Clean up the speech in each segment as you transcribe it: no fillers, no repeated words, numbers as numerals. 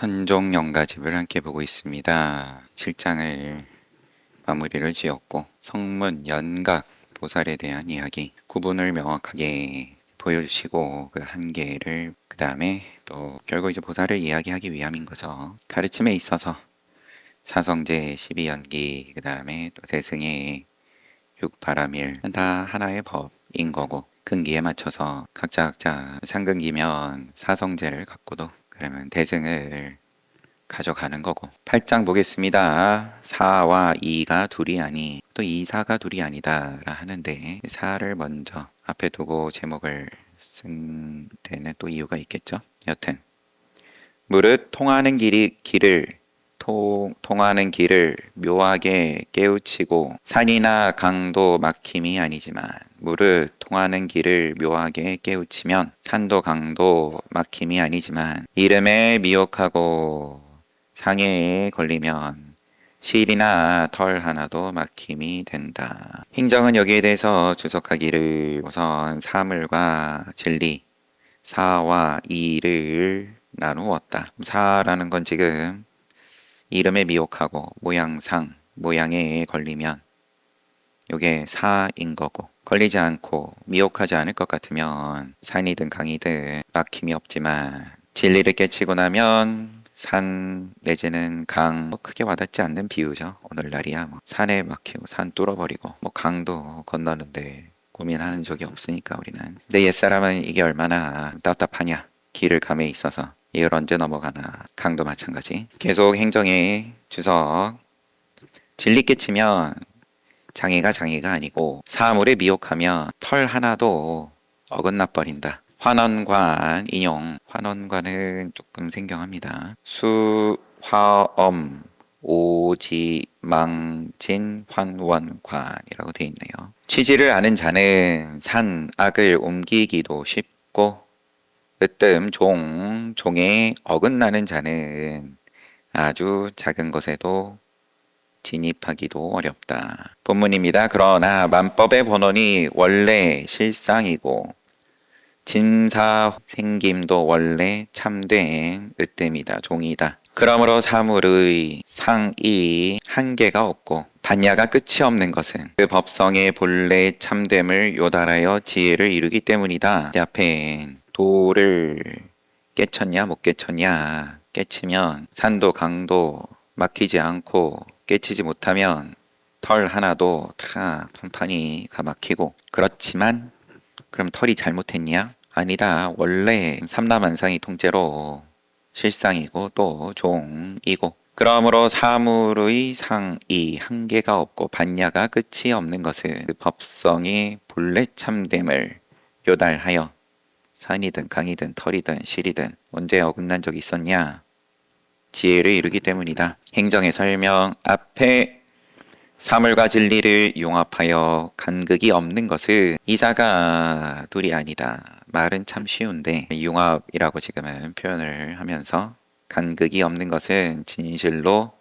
선종영가집을 함께 보고 있습니다. 7장을 마무리를 지었고 성문, 연각, 보살에 대한 이야기, 구분을 명확하게 보여주시고 그 한계를 그 다음에 또 결국 이제 보살을 이야기하기 위함인 거죠. 가르침에 있어서 사성제, 12연기, 그 다음에 또 대승의 6바라밀 다 하나의 법인 거고 근기에 맞춰서 각자 상근기면 사성제를 갖고도 그러면 대승을 가져가는 거고 8장 보겠습니다. 4와 2가 둘이 아니 또 2, 4가 둘이 아니다 라 하는데 4를 먼저 앞에 두고 제목을 쓴 데는 또 이유가 있겠죠. 여튼 무릇 통하는 길을 묘하게 깨우치고 산이나 강도 막힘이 아니지만 무릇 통하는 길을 묘하게 깨우치면 산도 강도 막힘이 아니지만 이름에 미혹하고 상해에 걸리면 실이나 털 하나도 막힘이 된다. 행정은 여기에 대해서 주석하기를 우선 사물과 진리, 사와 이를 나누었다. 사라는 건 지금 이름에 미혹하고 모양에 걸리면 요게 사인 거고 걸리지 않고 미혹하지 않을 것 같으면 산이든 강이든 막힘이 없지만 진리를 깨치고 나면 산 내지는 강 크게 와닿지 않는 비유죠. 오늘날이야 산에 막히고 산 뚫어버리고 강도 건너는데 고민하는 적이 없으니까 우리는. 근데 옛사람은 이게 얼마나 답답하냐. 길을 감에 있어서 이걸 언제 넘어가나. 강도 마찬가지. 계속 행정의 주석. 진리 깨치면 장애가 아니고 사물에 미혹하면 털 하나도 어긋나 버린다. 환원관 인용. 환원관은 조금 생경합니다. 수화엄 오지망진 환원관이라고 되어 있네요. 취지를 아는 자는 산 악을 옮기기도 쉽고 으뜸 종에 어긋나는 자는 아주 작은 것에도 진입하기도 어렵다. 본문입니다. 그러나 만법의 본원이 원래 실상이고 진사 생김도 원래 참된 으뜸이다. 종이다. 그러므로 사물의 상이 한계가 없고 반야가 끝이 없는 것은 그 법성의 본래 참됨을 요달하여 지혜를 이루기 때문이다. 앞에 도를 깨쳤냐 못 깨쳤냐. 깨치면 산도 강도 막히지 않고 깨치지 못하면 털 하나도 다 판판이 가막히고. 그렇지만 그럼 털이 잘못했냐? 아니다. 원래 삼라만상이 통째로 실상이고 또 종이고 그러므로 사물의 상이 한계가 없고 반야가 끝이 없는 것은 그 법성이 본래 참됨을 요달하여 산이든 강이든 털이든 실이든 언제 어긋난 적이 있었냐? 지혜를 이루기 때문이다. 행정의 설명 앞에 사물과 진리를 융합하여 간극이 없는 것은 이사가 둘이 아니다. 말은 참 쉬운데 융합이라고 지금은 표현을 하면서 간극이 없는 것은 진실로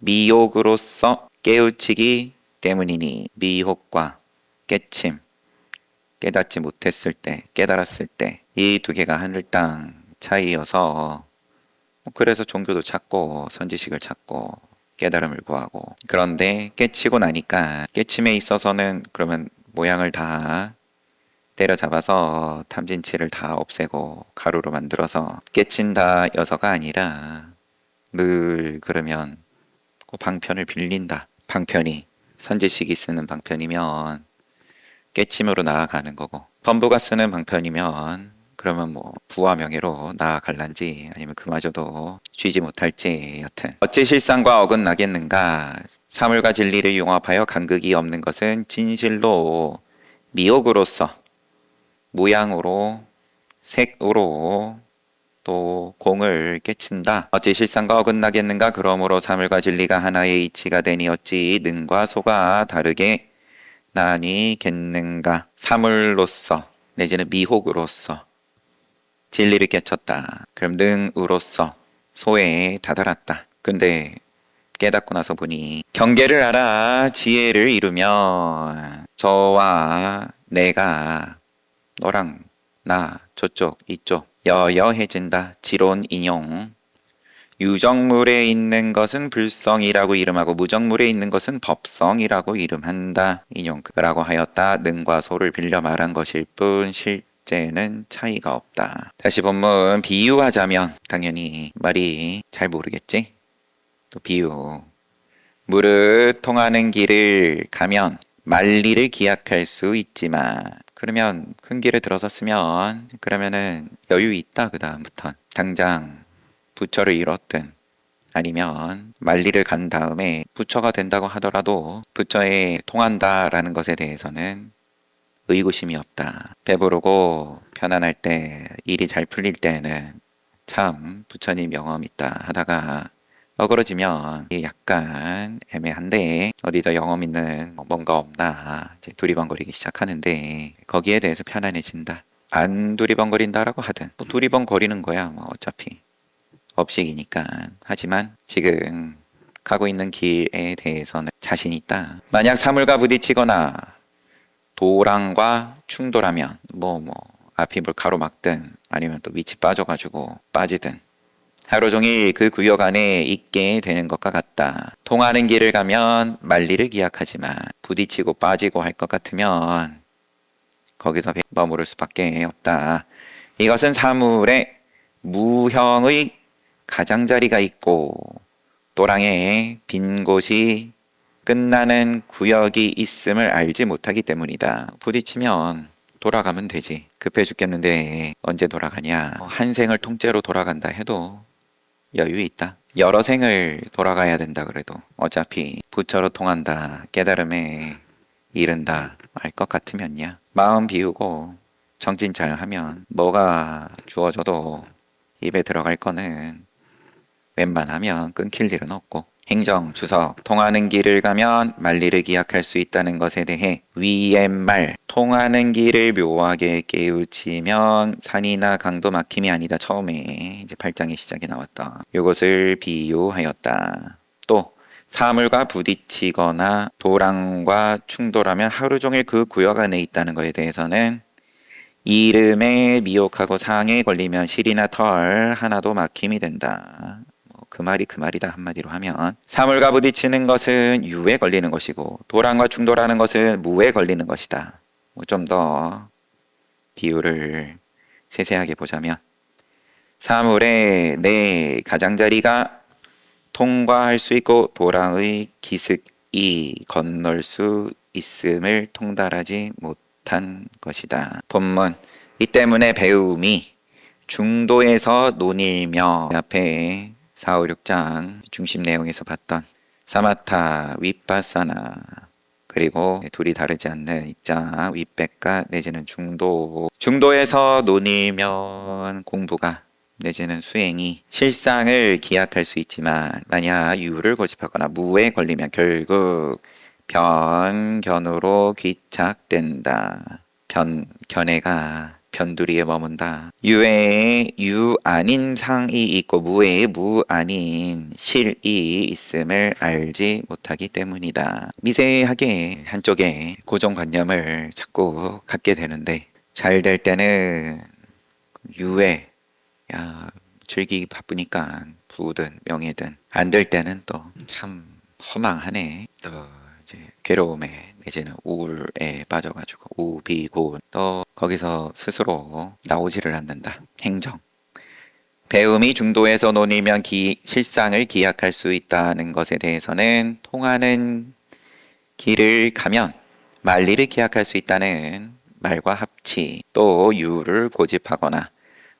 미혹으로서 깨우치기 때문이니 미혹과 깨침, 깨닫지 못했을 때, 깨달았을 때 이 두 개가 하늘 땅 차이여서 그래서 종교도 찾고 선지식을 찾고 깨달음을 구하고. 그런데 깨치고 나니까 깨침에 있어서는 그러면 모양을 다 때려잡아서 탐진치를 다 없애고 가루로 만들어서 깨친다 여서가 아니라 늘 그러면 그 방편을 빌린다. 방편이 선지식이 쓰는 방편이면 깨침으로 나아가는 거고 범부가 쓰는 방편이면 그러면 부와 명예로 나아갈란지 아니면 그마저도 쥐지 못할지. 여튼 어찌 실상과 어긋나겠는가. 사물과 진리를 융합하여 간극이 없는 것은 진실로 미혹으로서 모양으로 색으로 또 공을 깨친다. 어찌 실상과 어긋나겠는가. 그러므로 사물과 진리가 하나의 이치가 되니 어찌 능과 소가 다르게 나뉘겠는가. 사물로서 내지는 미혹으로서 진리를 깨쳤다. 그럼 능으로서 소에 다다랐다. 근데 깨닫고 나서 보니 경계를 알아 지혜를 이루면 저와 내가 너랑 나 저쪽 이쪽 여여해진다. 지론 인용 유정물에 있는 것은 불성이라고 이름하고 무정물에 있는 것은 법성이라고 이름한다. 인용라고 하였다. 능과 소를 빌려 말한 것일 뿐 실제는 차이가 없다. 다시 본문 비유하자면 당연히 말이 잘 모르겠지? 또 비유. 무릇 통하는 길을 가면 만리를 기약할 수 있지만 그러면 큰 길을 들어섰으면 그러면은 여유 있다. 그 다음부턴 당장 부처를 잃었든 아니면 만리를 간 다음에 부처가 된다고 하더라도 부처에 통한다라는 것에 대해서는 의구심이 없다. 배부르고 편안할 때 일이 잘 풀릴 때는 참 부처님 영험 있다 하다가 어그러지면 약간 애매한데 어디다 영험 있는 뭔가 없나 이제 두리번거리기 시작하는데 거기에 대해서 편안해진다. 안 두리번거린다라고 하든 뭐 두리번거리는 거야 뭐 어차피 업식이니까. 하지만 지금 가고 있는 길에 대해서는 자신 있다. 만약 사물과 부딪히거나 도랑과 충돌하면 뭐 앞이 뭘 가로막든 아니면 또 밑이 빠져가지고 빠지든 하루 종일 그 구역 안에 있게 되는 것과 같다. 통하는 길을 가면 만리를 기약하지만 부딪히고 빠지고 할 것 같으면 거기서 머무를 수밖에 없다. 이것은 사물의 무형의 가장자리가 있고 도랑에 빈 곳이 끝나는 구역이 있음을 알지 못하기 때문이다. 부딪히면 돌아가면 되지. 급해 죽겠는데 언제 돌아가냐. 한 생을 통째로 돌아간다 해도 여유 있다. 여러 생을 돌아가야 된다 그래도 어차피 부처로 통한다. 깨달음에 이른다. 알 것 같으면야. 마음 비우고 정진 잘 하면 뭐가 주어져도 입에 들어갈 거는 웬만하면 끊길 일은 없고 행정, 주석, 통하는 길을 가면 만리를 기약할 수 있다는 것에 대해 위의 말, 통하는 길을 묘하게 깨우치면 산이나 강도 막힘이 아니다. 처음에 이제 8장의 시작이 나왔다. 이것을 비유하였다. 또 사물과 부딪히거나 도랑과 충돌하면 하루 종일 그 구역 안에 있다는 것에 대해서는 이름에 미혹하고 상에 걸리면 실이나 털 하나도 막힘이 된다. 그 말이 그 말이다 한마디로 하면 사물과 부딪히는 것은 유에 걸리는 것이고 도랑과 충돌하는 것은 무에 걸리는 것이다. 좀 더 비유를 세세하게 보자면 사물의 내 가장자리가 통과할 수 있고 도랑의 기슭이 건널 수 있음을 통달하지 못한 것이다. 본문 이 때문에 배움이 중도에서 논일며 앞에 4, 5, 6장 중심 내용에서 봤던 사마타, 윗바사나 그리고 둘이 다르지 않는 입장, 윗백과 내지는 중도에서 논이면 공부가 내지는 수행이 실상을 기약할 수 있지만 만약 유를 고집하거나 무에 걸리면 결국 변견으로 귀착된다. 견해가 변두리에 머문다. 유에 유 아닌 상이 있고 무에 무 아닌 실이 있음을 알지 못하기 때문이다. 미세하게 한쪽에 고정관념을 자꾸 갖게 되는데 잘 될 때는 유에 야 즐기기 바쁘니까 부든 명예든 안 될 때는 또 참 허망하네. 또 이제 괴로움에 내지는 우울에 빠져가지고 우비고 또 거기서 스스로 나오지를 않는다. 행정 배움이 중도에서 논이면 실상을 기약할 수 있다는 것에 대해서는 통하는 길을 가면 만리를 기약할 수 있다는 말과 합치 또 유를 고집하거나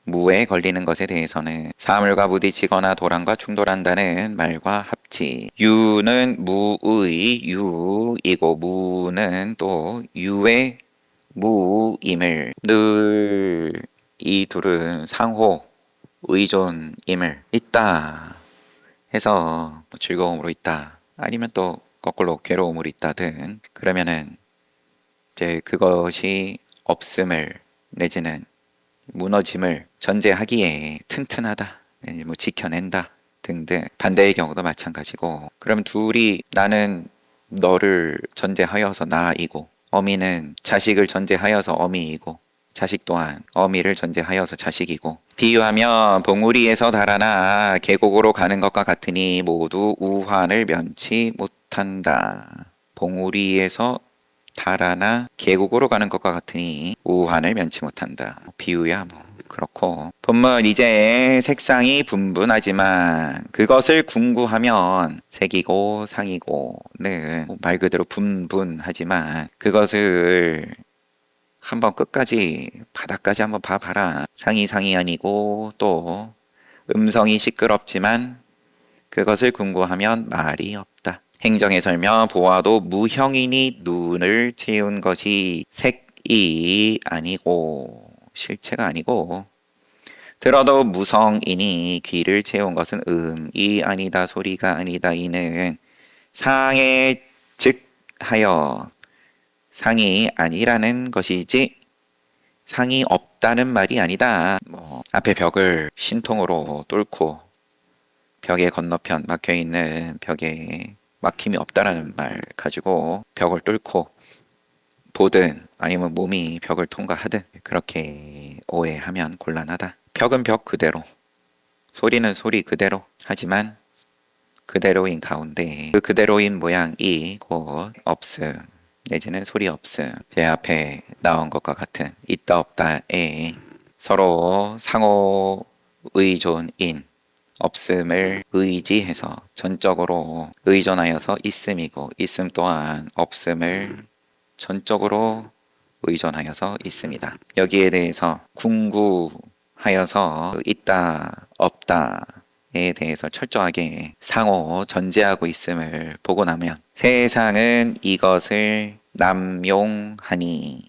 무에 걸리는 것에 대해서는 사물과 부딪히거나 도랑과 충돌한다는 말과 합치 유는 무의 유이고 무는 또 유의 무임을 늘 이 둘은 상호 의존임을 있다 해서 즐거움으로 있다 아니면 또 거꾸로 괴로움으로 있다든 그러면은 이제 그것이 없음을 내지는 무너짐을 전제하기에 튼튼하다, 뭐 지켜낸다 등등 반대의 경우도 마찬가지고 그럼 둘이 나는 너를 전제하여서 나이고 어미는 자식을 전제하여서 어미이고 자식 또한 어미를 전제하여서 자식이고 비유하면 봉우리에서 달아나 계곡으로 가는 것과 같으니 모두 우환을 면치 못한다. 봉우리에서 달아나 계곡으로 가는 것과 같으니 우환을 면치 못한다. 비유야 뭐 그렇고 본문 이제 색상이 분분하지만 그것을 궁구하면 색이고 상이고는 말 그대로 분분하지만 그것을 한번 끝까지 바닥까지 한번 봐봐라. 상이 아니고 또 음성이 시끄럽지만 그것을 궁구하면 말이 없다. 행정에 설명 보아도 무형이니 눈을 채운 것이 색이 아니고 실체가 아니고 들어도 무성이니 귀를 채운 것은 음이 아니다 소리가 아니다 이는 상에 즉하여 상이 아니라는 것이지 상이 없다는 말이 아니다. 앞에 벽을 신통으로 뚫고 벽의 건너편 막혀있는 벽에 막힘이 없다라는 말 가지고 벽을 뚫고 보든 아니면 몸이 벽을 통과하든 그렇게 오해하면 곤란하다. 벽은 벽 그대로, 소리는 소리 그대로 하지만 그대로인 가운데 그 그대로인 모양이 곧 없음 내지는 소리 없음 제 앞에 나온 것과 같은 있다 없다에 서로 상호 의존인 없음을 의지해서 전적으로 의존하여서 있음이고 있음 또한 없음을 전적으로 의존하여서 있습니다. 여기에 대해서 궁구하여서 있다 없다에 대해서 철저하게 상호 전제하고 있음을 보고 나면 세상은 이것을 남용하니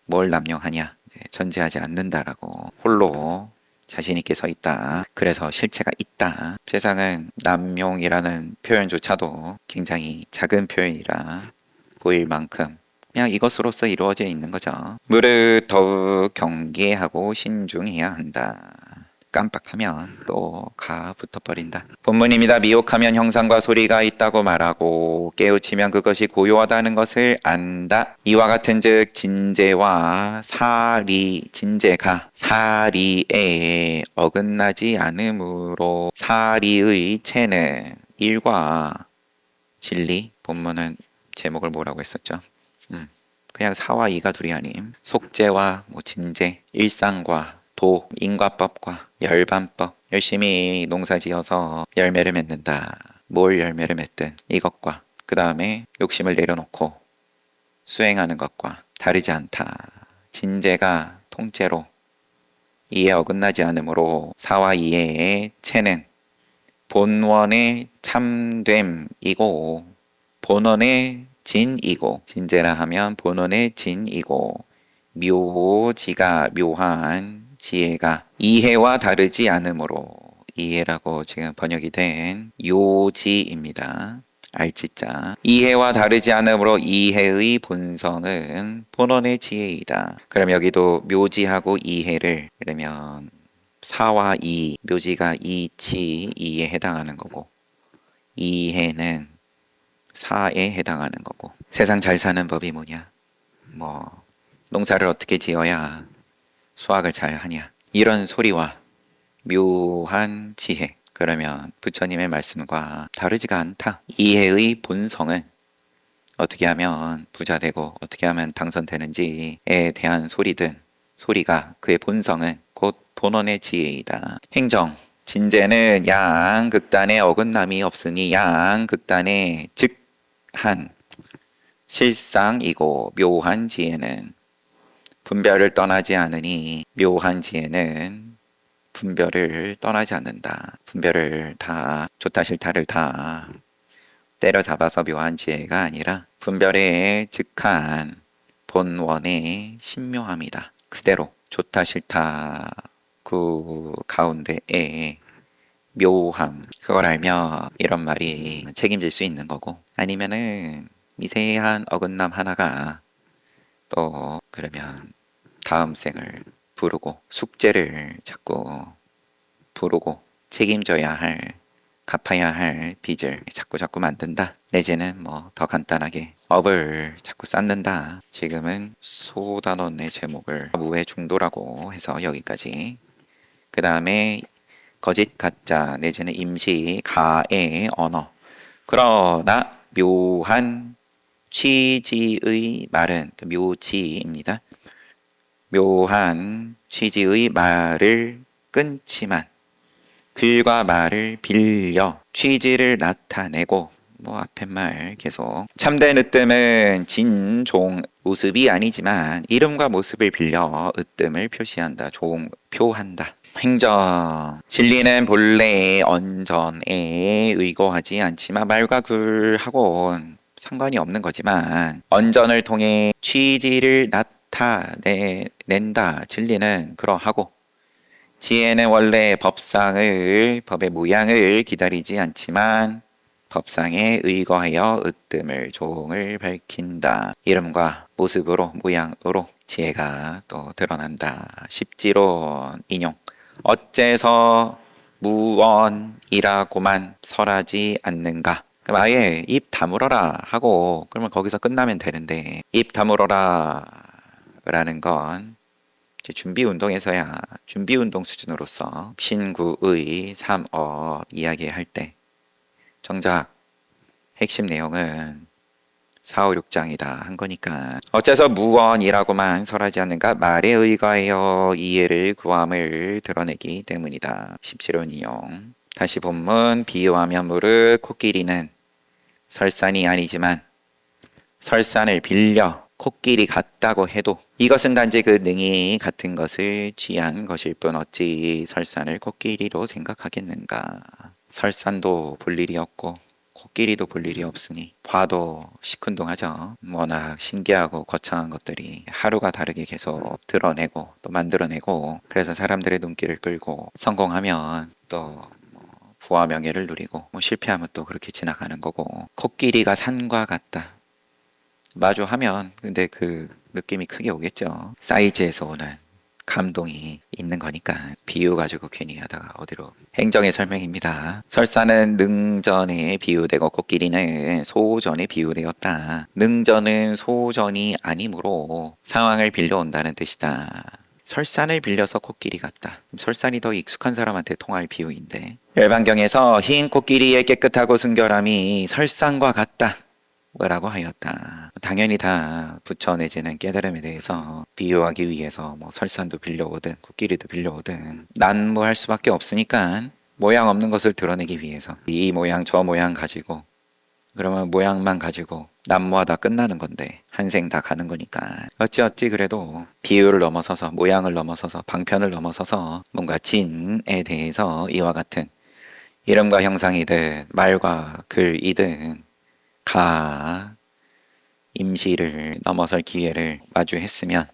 뭘 남용하냐 전제하지 않는다라고 홀로 자신있게 서 있다. 그래서 실체가 있다. 세상은 남용이라는 표현조차도 굉장히 작은 표현이라 보일 만큼 그냥 이것으로서 이루어져 있는 거죠. 무릇 더욱 경계하고 신중해야 한다. 깜빡하면 또 가 붙어버린다. 본문입니다. 미혹하면 형상과 소리가 있다고 말하고 깨우치면 그것이 고요하다는 것을 안다. 이와 같은즉 진제와 진제가 사리에 어긋나지 않으므로 사리의 체는 일과 진리. 본문은 제목을 뭐라고 했었죠? 그냥 사와 이가 둘이 아님 속죄와 진제, 일상과 도, 인과법과 열반법 열심히 농사지어서 열매를 맺는다. 뭘 열매를 맺든 이것과 그 다음에 욕심을 내려놓고 수행하는 것과 다르지 않다. 진제가 통째로 이에 어긋나지 않으므로 사와 이의 체는 본원의 참됨이고 본원의 진이고 진제라 하면 본원의 진이고 묘지가 묘한 지혜가 이해와 다르지 않으므로 이해라고 지금 번역이 된 요지입니다. 알지자 이해와 다르지 않으므로 이해의 본성은 본원의 지혜이다. 그럼 여기도 묘지하고 이해를 그러면 사와 이 묘지가 이치 이에 해당하는 거고 이해는 사에 해당하는 거고 세상 잘 사는 법이 뭐냐 농사를 어떻게 지어야 수확을 잘 하냐 이런 소리와 묘한 지혜 그러면 부처님의 말씀과 다르지가 않다. 이해의 본성은 어떻게 하면 부자 되고 어떻게 하면 당선되는지에 대한 소리가 그의 본성은 곧 본원의 지혜이다. 행정 진제는 양극단의 어긋남이 없으니 양극단의 즉한 실상이고 묘한 지혜는 분별을 떠나지 않으니 묘한 지혜는 분별을 떠나지 않는다. 분별을 다 좋다 싫다를 다 때려잡아서 묘한 지혜가 아니라 분별의 즉한 본원의 신묘함이다. 그대로 좋다 싫다 그 가운데에 묘함 그걸 알면 이런 말이 책임질 수 있는 거고 아니면은 미세한 어긋남 하나가 또 그러면 다음 생을 부르고 숙제를 자꾸 부르고 책임져야 할 갚아야 할 빚을 자꾸 만든다. 내지는 뭐 더 간단하게 업을 자꾸 쌓는다. 지금은 소단원의 제목을 무의 중도라고 해서 여기까지. 그 다음에 거짓 가짜 내지는 임시 가의 언어. 그러나 묘한 취지의 말은 묘지입니다. 묘한 취지의 말을 끊지만 글과 말을 빌려 취지를 나타내고 뭐 앞에 말 계속 참된 으뜸은 진종 모습이 아니지만 이름과 모습을 빌려 으뜸을 표시한다. 종표한다. 행정 진리는 본래 언전에 의거하지 않지만 말과 글하고는 상관이 없는 거지만 언전을 통해 취지를 나타낸다. 진리는 그러하고 지혜는 원래 법의 모양을 기다리지 않지만 법상에 의거하여 으뜸을 종을 밝힌다. 이름과 모습으로 모양으로 지혜가 또 드러난다. 십지론 인용. 어째서 무언이라고만 설하지 않는가? 그럼 아예 입 다물어라 하고 그러면 거기서 끝나면 되는데 입 다물어라 라는 건 준비 운동에서야 준비 운동 수준으로서 신구의 삼업 이야기할 때 정작 핵심 내용은 4, 5, 6장이다 한 거니까 어째서 무언이라고만 설하지 않는가? 말에 의거하여 이해를 구함을 드러내기 때문이다. 17원 인용. 다시 본문 비유하면 무릇 코끼리는 설산이 아니지만 설산을 빌려 코끼리 같다고 해도 이것은 단지 그 능이 같은 것을 취한 것일 뿐 어찌 설산을 코끼리로 생각하겠는가. 설산도 볼 일이 없고 코끼리도 볼 일이 없으니 봐도 시큰둥하죠. 워낙 신기하고 거창한 것들이 하루가 다르게 계속 드러내고 또 만들어내고 그래서 사람들의 눈길을 끌고 성공하면 또 부와 명예를 누리고 실패하면 또 그렇게 지나가는 거고 코끼리가 산과 같다. 마주하면 근데 그 느낌이 크게 오겠죠. 사이즈에서 오는 감동이 있는 거니까 비유 가지고 괜히 하다가 어디로. 행정의 설명입니다. 설사는 능전에 비유되고 코끼리는 소전에 비유되었다. 능전은 소전이 아니므로 상황을 빌려온다는 뜻이다. 설산을 빌려서 코끼리 같다. 설산이 더 익숙한 사람한테 통할 비유인데 열반경에서 흰 코끼리의 깨끗하고 순결함이 설산과 같다 라고 하였다. 당연히 다 부처 내지는 깨달음에 대해서 비유하기 위해서 뭐 설산도 빌려오든 코끼리도 빌려오든 난무할 수밖에 없으니까 모양 없는 것을 드러내기 위해서 이 모양 저 모양 가지고 그러면 모양만 가지고 난무하다 끝나는 건데 한생 다 가는 거니까 어찌 그래도 비유를 넘어서서 모양을 넘어서서 방편을 넘어서서 뭔가 진에 대해서 이와 같은 이름과 형상이든 말과 글이든 가 임시를 넘어설 기회를 마주했으면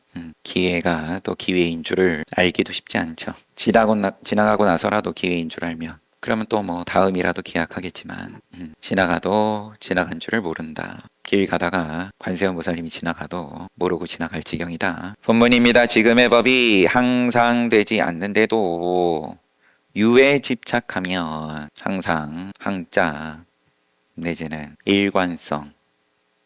기회가 또 기회인 줄을 알기도 쉽지 않죠. 지나가고 나서라도 기회인 줄 알면 그러면 또 뭐 다음이라도 기약하겠지만 지나가도 지나간 줄을 모른다. 길 가다가 관세음 보살님이 지나가도 모르고 지나갈 지경이다. 본문입니다. 지금의 법이 항상 되지 않는데도 유에 집착하면 항상 항자 내지는 일관성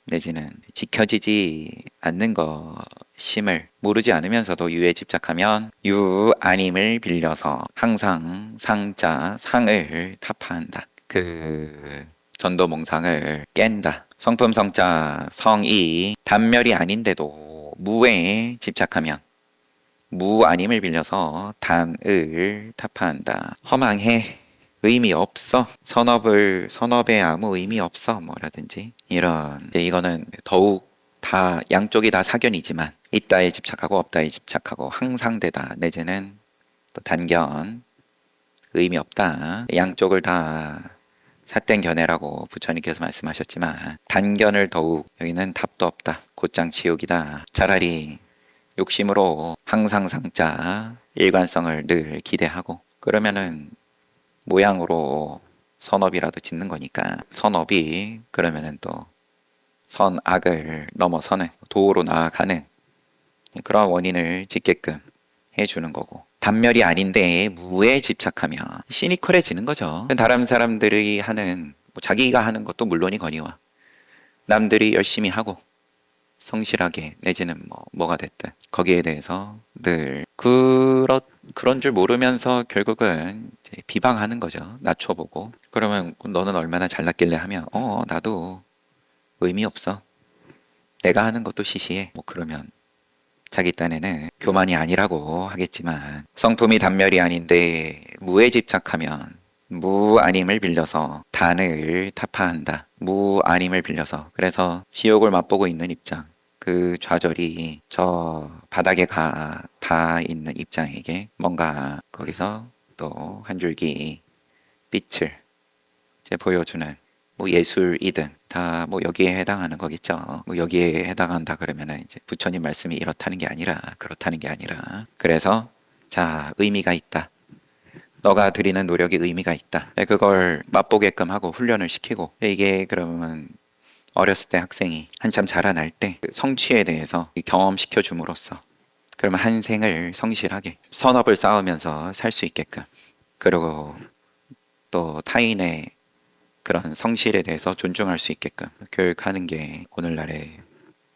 내지는 지켜지지 않는 것임을 모르지 않으면서도 유에 집착하면 유 아님을 빌려서 항상 상자 상을 타파한다. 그 전도몽상을 깬다. 성품 성자 성이 단멸이 아닌데도 무에 집착하면 무 아님을 빌려서 단을 타파한다. 허망해. 의미 없어. 선업에 아무 의미 없어. 뭐라든지 이런. 이거는 더욱 다 양쪽이 다 사견이지만 있다에 집착하고 없다에 집착하고 항상되다 내지는 또 단견 의미 없다. 양쪽을 다 삿된 견해라고 부처님께서 말씀하셨지만 단견을 더욱 여기는 답도 없다. 곧장 지옥이다. 차라리 욕심으로 항상 상자 일관성을 늘 기대하고 그러면은 모양으로 선업이라도 짓는 거니까 선업이 그러면은 또 선악을 넘어서는 도로 나아가는 그런 원인을 짓게끔 해주는 거고 단멸이 아닌데 무에 집착하면 시니컬해지는 거죠. 다른 사람들이 하는 뭐 자기가 하는 것도 물론이거니와 남들이 열심히 하고 성실하게 내지는 뭐가 됐든 거기에 대해서 늘 그런 줄 모르면서 결국은 이제 비방하는 거죠. 낮춰보고. 그러면 너는 얼마나 잘났길래 하면 나도 의미 없어. 내가 하는 것도 시시해. 뭐 그러면 자기 딴에는 교만이 아니라고 하겠지만 성품이 단멸이 아닌데 무에 집착하면 무 아님을 빌려서 단을 타파한다. 무 아님을 빌려서 그래서 지옥을 맛보고 있는 입장. 그 좌절이 저 바닥에 다 있는 입장에게 뭔가 거기서 또 한 줄기 빛을 이제 보여주는 뭐 예술이든 다 뭐 여기에 해당하는 거겠죠. 뭐 여기에 해당한다 그러면은 이제 부처님 말씀이 이렇다는 게 아니라 그렇다는 게 아니라 그래서 자 의미가 있다. 너가 드리는 노력이 의미가 있다. 그걸 맛보게끔 하고 훈련을 시키고 이게 그러면 어렸을 때 학생이 한참 자라날 때 성취에 대해서 경험시켜 줌으로써 그러면 한 생을 성실하게 선업을 쌓으면서 살 수 있게끔 그리고 또 타인의 그런 성실에 대해서 존중할 수 있게끔 교육하는 게 오늘날의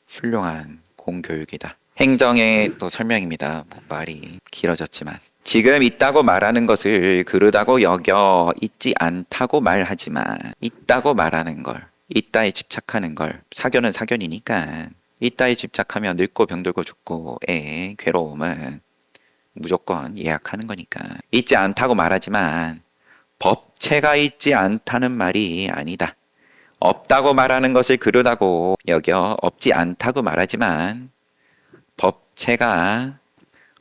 훌륭한 공교육이다. 행정의 또 설명입니다. 뭐 말이 길어졌지만 지금 있다고 말하는 것을 그르다고 여겨 있지 않다고 말하지만 있다고 말하는 걸 있다에 집착하는 걸 사견은 사견이니까 있다에 집착하면 늙고 병들고 죽고의 괴로움은 무조건 예약하는 거니까 있지 않다고 말하지만 법체가 있지 않다는 말이 아니다. 없다고 말하는 것을 그르다고 여겨 없지 않다고 말하지만 법체가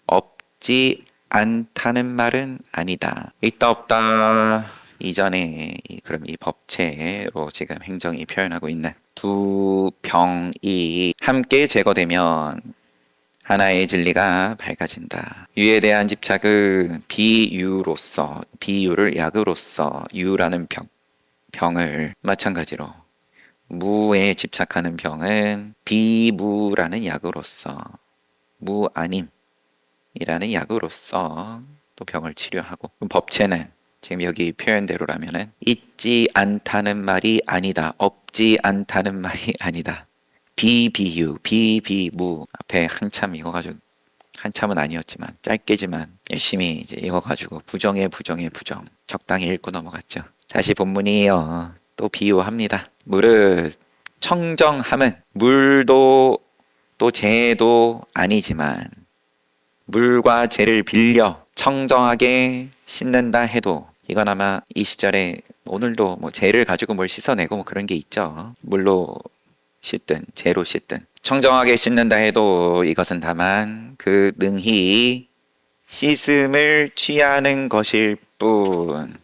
없지 않다는 말은 아니다. 있다 없다 이전에 그럼 이 법체로 지금 행정이 표현하고 있는 두 병이 함께 제거되면 하나의 진리가 밝아진다. 유에 대한 집착은 비유로서 비유를 약으로서 유라는 병을 마찬가지로 무에 집착하는 병은 비무라는 약으로서 무아님이라는 약으로서 또 병을 치료하고 법체는 지금 여기 표현대로라면은 있지 않다는 말이 아니다. 없지 않다는 말이 아니다. 비비유, 비비무 앞에 한참 읽어가지고 한참은 아니었지만 짧게지만 열심히 이제 읽어가지고 부정의 부정 적당히 읽고 넘어갔죠. 다시 본문이에요. 또 비유합니다. 물을 청정함은 물도 또 재도 아니지만 물과 재를 빌려 청정하게 씻는다 해도 이건 아마 이 시절에 오늘도 뭐 재를 가지고 뭘 씻어내고 뭐 그런 게 있죠. 물로 씻든 재로 씻든 청정하게 씻는다 해도 이것은 다만 그 능히 씻음을 취하는 것일 뿐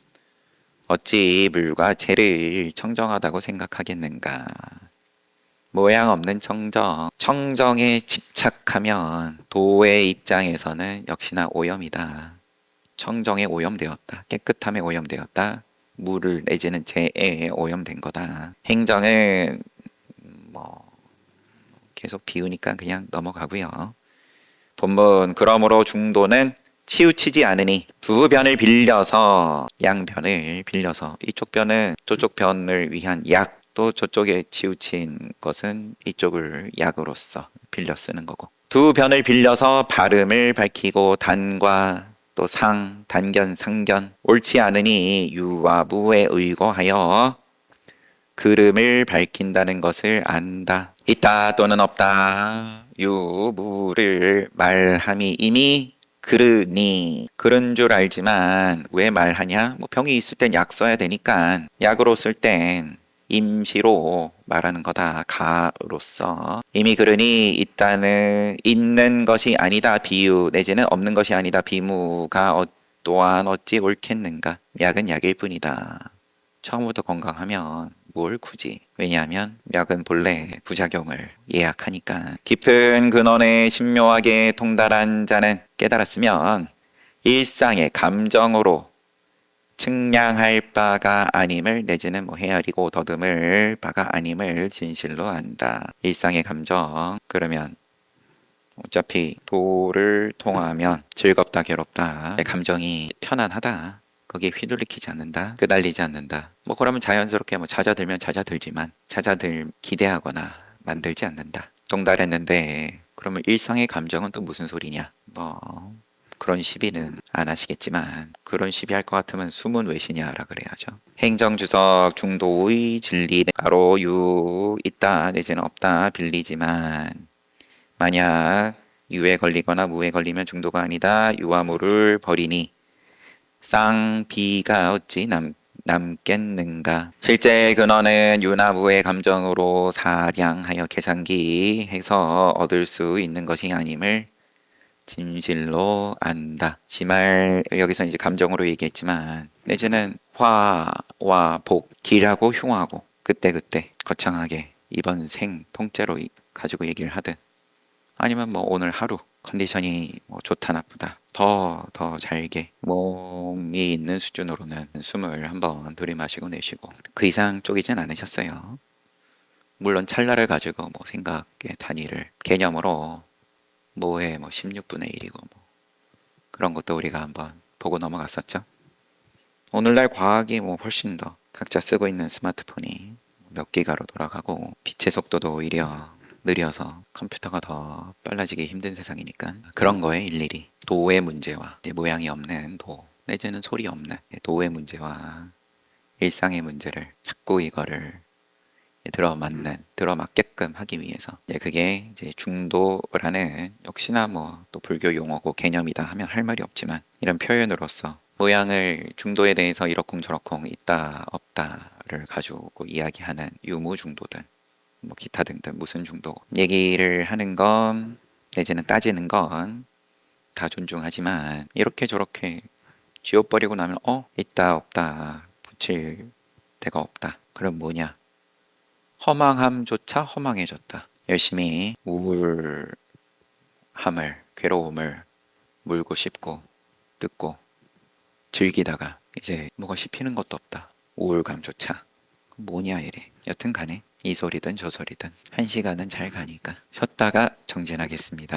어찌 물과 재를 청정하다고 생각하겠는가. 모양 없는 청정에 집착하면 도의 입장에서는 역시나 오염이다. 청정에 오염되었다. 깨끗함에 오염되었다. 물을 내지는 재에 오염된 거다. 행정은 뭐 계속 비우니까 그냥 넘어가고요. 본문 그러므로 중도는 치우치지 않으니 두 변을 빌려서 양변을 빌려서 이쪽 변은 저쪽 변을 위한 약 또 저쪽에 치우친 것은 이쪽을 약으로서 빌려 쓰는 거고 두 변을 빌려서 발음을 밝히고 단과 또 단견, 상견 옳지 않으니 유와 무에 의거하여 그름을 밝힌다는 것을 안다. 있다 또는 없다. 유무를 말함이 이미 그른 줄 알지만 왜 말하냐? 뭐 병이 있을 땐 약 써야 되니까 약으로 쓸 땐 임시로 말하는 거다. 가로서 이미 그르니 있는 것이 아니다. 비유 내지는 없는 것이 아니다. 비무가 또한 어찌 옳겠는가? 약은 약일 뿐이다. 처음부터 건강하면 뭘 굳이? 왜냐하면 약은 본래 부작용을 예약하니까. 깊은 근원에 신묘하게 통달한 자는 깨달았으면 일상의 감정으로 측량할 바가 아님을 내지는 뭐 헤아리고 더듬을 바가 아님을 진실로 안다. 일상의 감정 그러면 어차피 도를 통하면 즐겁다, 괴롭다, 감정이 편안하다, 거기에 휘둘리지 않는다, 끄달리지 않는다. 뭐 그러면 자연스럽게 뭐 잦아들면 잦아들지만 잦아들 기대하거나 만들지 않는다. 동달했는데 그러면 일상의 감정은 또 무슨 소리냐? 뭐 그런 시비는 안 하시겠지만 그런 시비 할 것 같으면 숨은 외시냐라 그래야죠. 행정주석 중도의 진리는 바로 유 있다 내지는 없다 빌리지만 만약 유에 걸리거나 무에 걸리면 중도가 아니다 유와 무를 버리니 쌍비가 어찌 남겠는가. 실제 근원은 유나 무의 감정으로 사량하여 계산기해서 얻을 수 있는 것이 아님을 진실로 안다. 지말 여기서 이제 감정으로 얘기했지만 내지는 화와 복, 기하고 흉하고 그때그때 거창하게 이번 생 통째로 가지고 얘기를 하든 아니면 뭐 오늘 하루 컨디션이 뭐 좋다 나쁘다 더 잘게 몸이 있는 수준으로는 숨을 한번 들이마시고 내쉬고 그 이상 쪼개진 않으셨어요. 물론 찰나를 가지고 뭐 생각의 단위를 개념으로 뭐의 뭐 16분의 1이고 뭐 그런 것도 우리가 한번 보고 넘어갔었죠. 오늘날 과학이 뭐 훨씬 더 각자 쓰고 있는 스마트폰이 몇 기가로 돌아가고 빛의 속도도 오히려 느려서 컴퓨터가 더 빨라지기 힘든 세상이니까 그런 거에 일일이 도의 문제와 이제 모양이 없는 도 내지는 소리 없는 도의 문제와 일상의 문제를 자꾸 이거를 들어맞게끔 하기 위해서 이제 그게 이제 중도라는 역시나 뭐 또 불교 용어고 개념이다 하면 할 말이 없지만 이런 표현으로서 모양을 중도에 대해서 이러쿵저러쿵 있다 없다를 가지고 이야기하는 유무중도든 뭐 기타 등등 무슨 중도 얘기를 하는 건 내지는 따지는 건 다 존중하지만 이렇게 저렇게 지워버리고 나면 있다 없다 붙일 데가 없다. 그럼 뭐냐? 허망함조차 허망해졌다. 열심히 우울함을, 괴로움을 물고 씹고 뜯고 즐기다가 이제 뭐가 씹히는 것도 없다. 우울감조차. 뭐냐 이래. 여튼 간에 이 소리든 저 소리든 한 시간은 잘 가니까 쉬었다가 정진하겠습니다.